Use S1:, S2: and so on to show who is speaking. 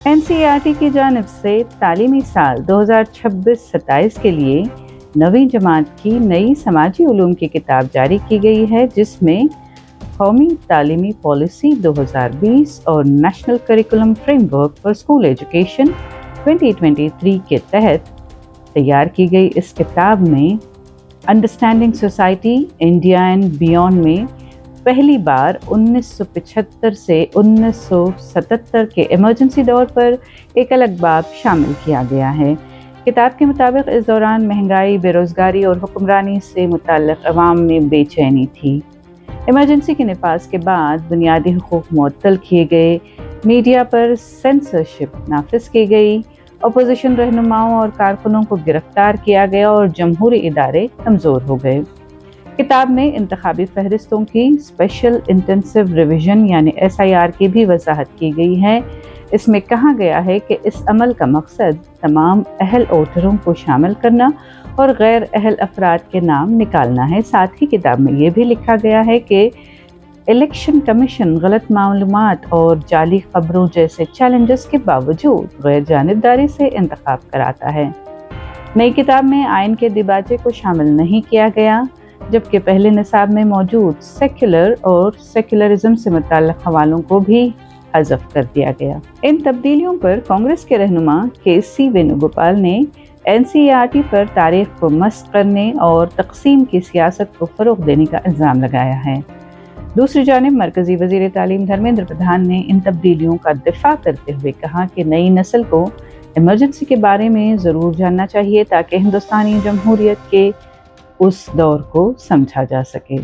S1: NCERT की जानिब से तालीमी साल 2026-27 के लिए 9वीं जमात की नई समाजी उलूम की किताब जारी की गई है, जिसमें कौमी तालीमी पॉलिसी 2020 और national curriculum framework for school education 2023 के तहत तैयार की गई इस किताब में understanding society India and beyond में पहली बार 1975 से 1977 के इमरजेंसी दौर पर एक अलग बाब शामिल किया गया है। किताब के मुताबिक इस दौरान महंगाई, बेरोज़गारी और हुक्मरानी से मुताल्लिक़ अवाम में बेचैनी थी। इमरजेंसी के नफाज के बाद बुनियादी हुकूक मुअत्तल किए गए, मीडिया पर सेंसरशिप नाफिज की गई, अपोजिशन रहनुमाओं और कारकुनों को गिरफ्तार किया गया और जमहूरी इदारे कमज़ोर हो गए। किताब में इंतखाबी फहरिस्तों की स्पेशल इंटेंसिव रिवीजन यानी SIR की भी वजाहत की गई है। इसमें कहा गया है कि इस अमल का मकसद तमाम अहल वोटरों को शामिल करना और गैर अहल अफराद के नाम निकालना है। साथ ही किताब में ये भी लिखा गया है कि इलेक्शन कमीशन गलत मालूमात और जाली खबरों जैसे चैलेंजेस के बावजूद गैर जानिबदारी से इंतखाब कराता है। नई किताब में आइन के दिबाचे को शामिल नहीं किया गया, जबकि पहले निसाब में मौजूद सेक्युलर और सेक्युलरिज्म से मुताल्लिक़ हवालों को भी हज़फ कर दिया गया। इन तब्दीलियों पर कांग्रेस के रहनुमा KC वेणुगोपाल ने NCERT पर तारीख को मस्त करने और तक़सीम की सियासत को फ़रोग़ देने का इल्ज़ाम लगाया है। दूसरी जानिब मरकज़ी वज़ीर तालीम धर्मेंद्र प्रधान ने इन तब्दीलियों का दिफ़ा करते हुए कहा कि नई नस्ल को इमरजेंसी के बारे में ज़रूर जानना चाहिए ताकि हिंदुस्तानी जमहूरियत के उस दौर को समझा जा सके।